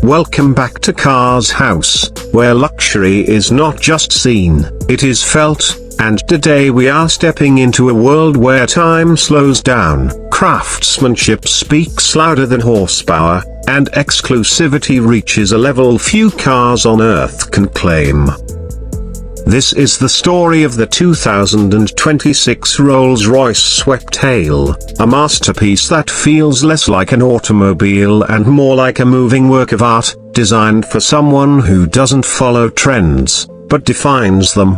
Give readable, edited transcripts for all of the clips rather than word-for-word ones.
Welcome back to Car's House, where luxury is not just seen, it is felt, and today we are stepping into a world where time slows down, craftsmanship speaks louder than horsepower, and exclusivity reaches a level few cars on earth can claim. This is the story of the 2026 Rolls-Royce Sweptail, a masterpiece that feels less like an automobile and more like a moving work of art, designed for someone who doesn't follow trends, but defines them.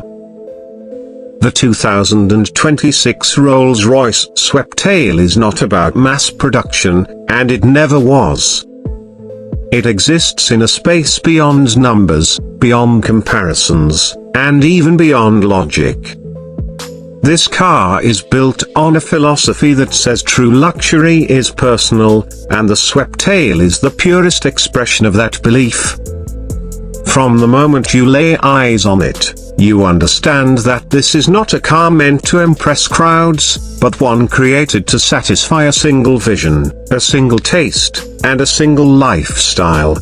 The 2026 Rolls-Royce Sweptail is not about mass production, and it never was. It exists in a space beyond numbers, beyond comparisons, and even beyond logic. This car is built on a philosophy that says true luxury is personal, and the Sweptail is the purest expression of that belief. From the moment you lay eyes on it, you understand that this is not a car meant to impress crowds, but one created to satisfy a single vision, a single taste, and a single lifestyle.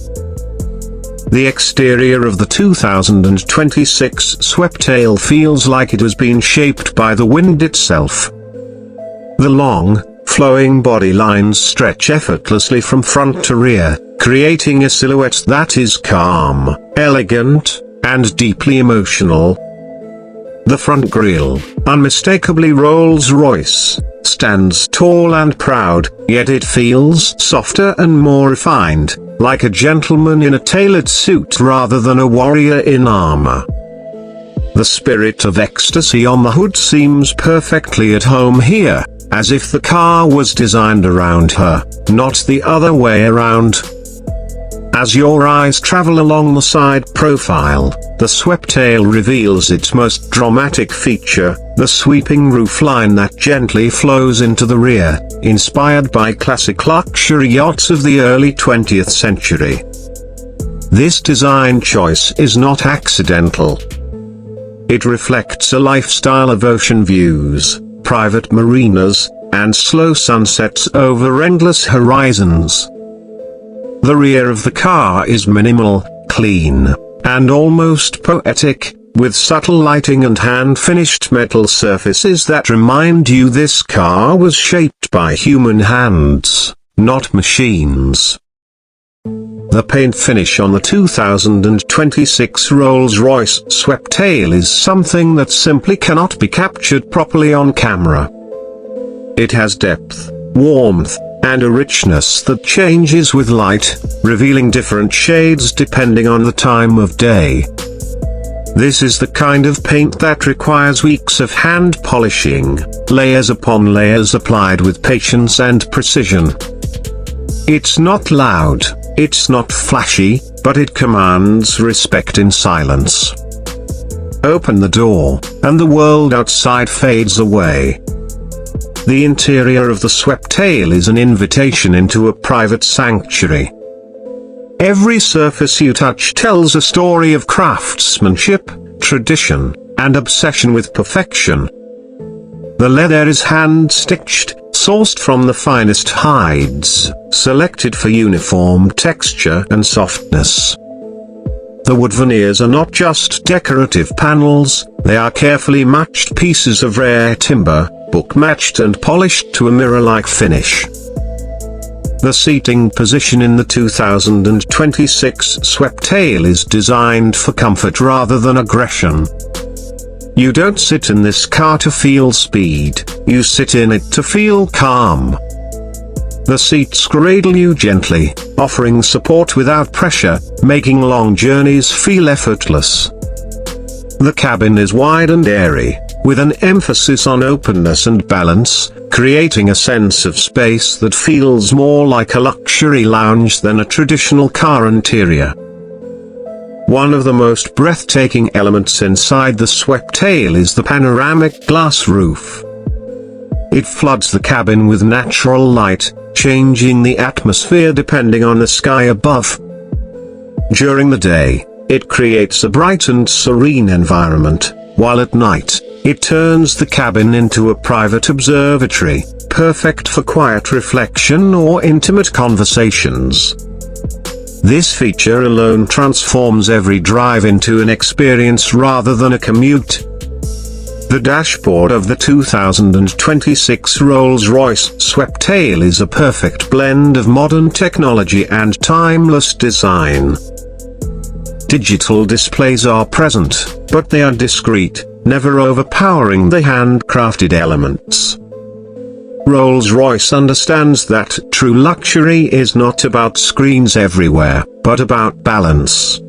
The exterior of the 2026 Sweptail feels like it has been shaped by the wind itself. The long, flowing body lines stretch effortlessly from front to rear, creating a silhouette that is calm, elegant, and deeply emotional. The front grille, unmistakably Rolls-Royce, stands tall and proud, yet it feels softer and more refined, like a gentleman in a tailored suit rather than a warrior in armor. The spirit of ecstasy on the hood seems perfectly at home here, as if the car was designed around her, not the other way around. As your eyes travel along the side profile, the Sweptail reveals its most dramatic feature, the sweeping roofline that gently flows into the rear, inspired by classic luxury yachts of the early 20th century. This design choice is not accidental. It reflects a lifestyle of ocean views, private marinas, and slow sunsets over endless horizons. The rear of the car is minimal, clean, and almost poetic, with subtle lighting and hand-finished metal surfaces that remind you this car was shaped by human hands, not machines. The paint finish on the 2026 Rolls-Royce Sweptail is something that simply cannot be captured properly on camera. It has depth, warmth, and a richness that changes with light, revealing different shades depending on the time of day. This is the kind of paint that requires weeks of hand polishing, layers upon layers applied with patience and precision. It's not loud, it's not flashy, but it commands respect in silence. Open the door, and the world outside fades away. The interior of the Sweptail is an invitation into a private sanctuary. Every surface you touch tells a story of craftsmanship, tradition, and obsession with perfection. The leather is hand-stitched, sourced from the finest hides, selected for uniform texture and softness. The wood veneers are not just decorative panels, they are carefully matched pieces of rare timber, book-matched and polished to a mirror-like finish. The seating position in the 2026 Sweptail is designed for comfort rather than aggression. You don't sit in this car to feel speed, you sit in it to feel calm. The seats cradle you gently, offering support without pressure, making long journeys feel effortless. The cabin is wide and airy, with an emphasis on openness and balance, creating a sense of space that feels more like a luxury lounge than a traditional car interior. One of the most breathtaking elements inside the Sweptail is the panoramic glass roof. It floods the cabin with natural light, changing the atmosphere depending on the sky above. During the day, it creates a bright and serene environment, while at night, it turns the cabin into a private observatory, perfect for quiet reflection or intimate conversations. This feature alone transforms every drive into an experience rather than a commute. The dashboard of the 2026 Rolls-Royce Sweptail is a perfect blend of modern technology and timeless design. Digital displays are present, but they are discreet, never overpowering the handcrafted elements. Rolls-Royce understands that true luxury is not about screens everywhere, but about balance.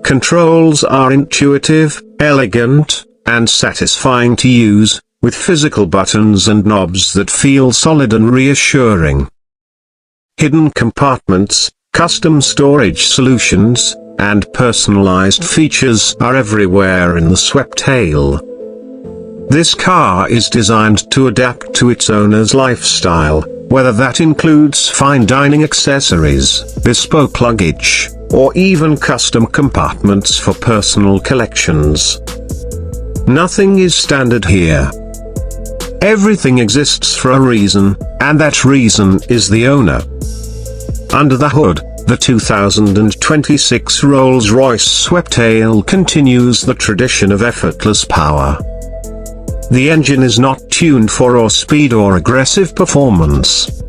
Controls are intuitive, elegant, and satisfying to use, with physical buttons and knobs that feel solid and reassuring. Hidden compartments, custom storage solutions, and personalized features are everywhere in the Sweptail. This car is designed to adapt to its owner's lifestyle, whether that includes fine dining accessories, bespoke luggage, or even custom compartments for personal collections. Nothing is standard here. Everything exists for a reason, and that reason is the owner. Under the hood, the 2026 Rolls-Royce Sweptail continues the tradition of effortless power. The engine is not tuned for raw speed or aggressive performance.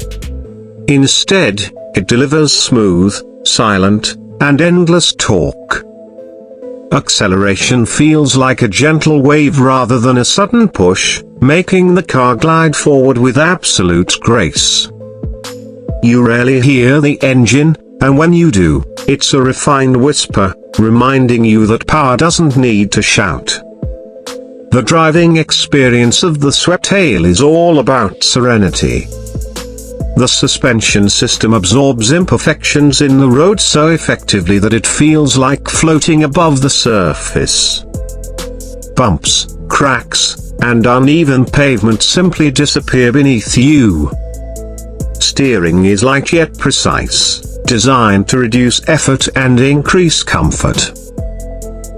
Instead, it delivers smooth, silent, and endless torque. Acceleration feels like a gentle wave rather than a sudden push, making the car glide forward with absolute grace. You rarely hear the engine, and when you do, it's a refined whisper, reminding you that power doesn't need to shout. The driving experience of the Sweptail is all about serenity. The suspension system absorbs imperfections in the road so effectively that it feels like floating above the surface. Bumps, cracks, and uneven pavement simply disappear beneath you. Steering is light yet precise, designed to reduce effort and increase comfort.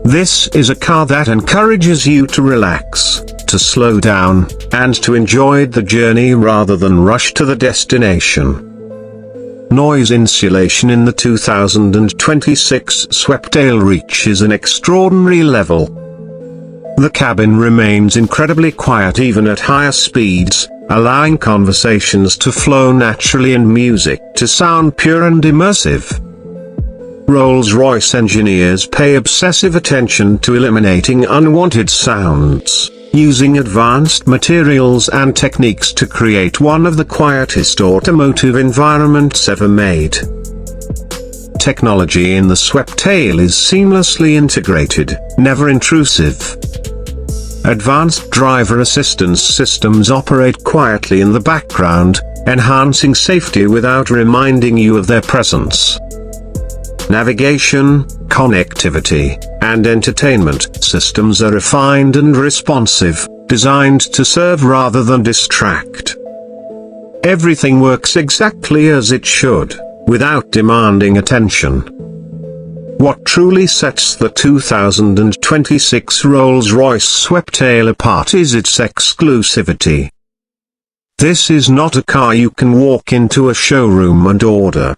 This is a car that encourages you to relax, to slow down, and to enjoy the journey rather than rush to the destination. Noise insulation in the 2026 Sweptail reaches an extraordinary level. The cabin remains incredibly quiet even at higher speeds, allowing conversations to flow naturally and music to sound pure and immersive. Rolls-Royce engineers pay obsessive attention to eliminating unwanted sounds, using advanced materials and techniques to create one of the quietest automotive environments ever made. Technology in the Sweptail is seamlessly integrated, never intrusive. Advanced driver assistance systems operate quietly in the background, enhancing safety without reminding you of their presence. Navigation, connectivity, and entertainment systems are refined and responsive, designed to serve rather than distract. Everything works exactly as it should, without demanding attention. What truly sets the 2026 Rolls-Royce Sweptail apart is its exclusivity. This is not a car you can walk into a showroom and order.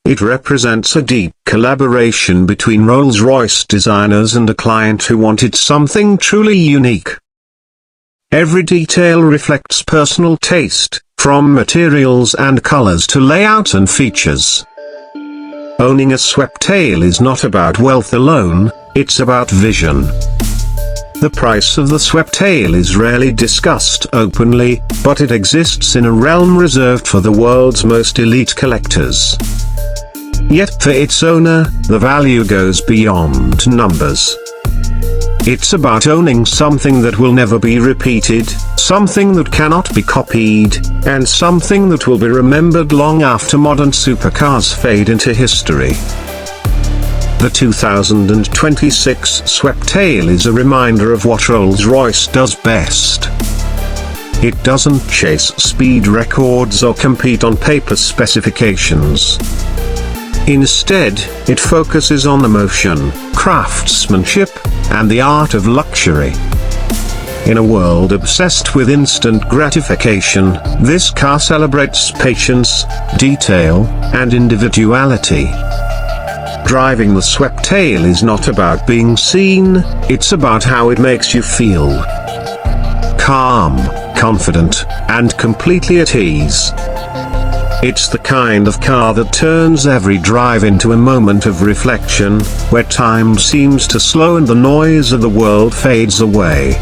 It represents a deep collaboration between Rolls-Royce designers and a client who wanted something truly unique. Every detail reflects personal taste, from materials and colors to layout and features. Owning a Sweptail is not about wealth alone, it's about vision. The price of the Sweptail is rarely discussed openly, but it exists in a realm reserved for the world's most elite collectors. Yet for its owner, the value goes beyond numbers. It's about owning something that will never be repeated, something that cannot be copied, and something that will be remembered long after modern supercars fade into history. The 2026 Sweptail is a reminder of what Rolls-Royce does best. It doesn't chase speed records or compete on paper specifications. Instead, it focuses on emotion, craftsmanship, and the art of luxury. In a world obsessed with instant gratification, this car celebrates patience, detail, and individuality. Driving the Sweptail is not about being seen, it's about how it makes you feel. Calm, confident, and completely at ease. It's the kind of car that turns every drive into a moment of reflection, where time seems to slow and the noise of the world fades away.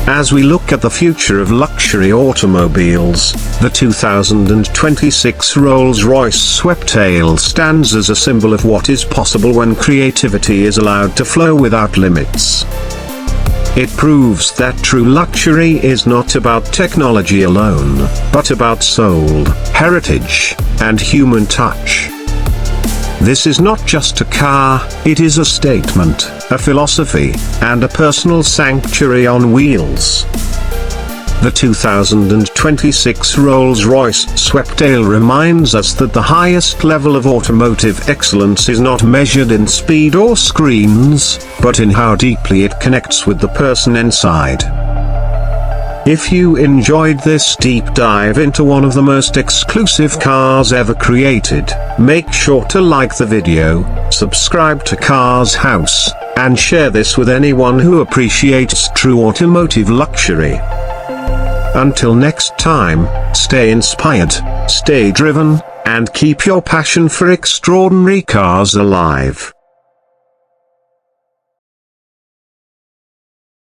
As we look at the future of luxury automobiles, the 2026 Rolls-Royce Sweptail stands as a symbol of what is possible when creativity is allowed to flow without limits. It proves that true luxury is not about technology alone, but about soul, heritage, and human touch. This is not just a car, it is a statement, a philosophy, and a personal sanctuary on wheels. The 2026 Rolls-Royce Sweptail reminds us that the highest level of automotive excellence is not measured in speed or screens, but in how deeply it connects with the person inside. If you enjoyed this deep dive into one of the most exclusive cars ever created, make sure to like the video, subscribe to Cars House, and share this with anyone who appreciates true automotive luxury. Until next time, stay inspired, stay driven, and keep your passion for extraordinary cars alive.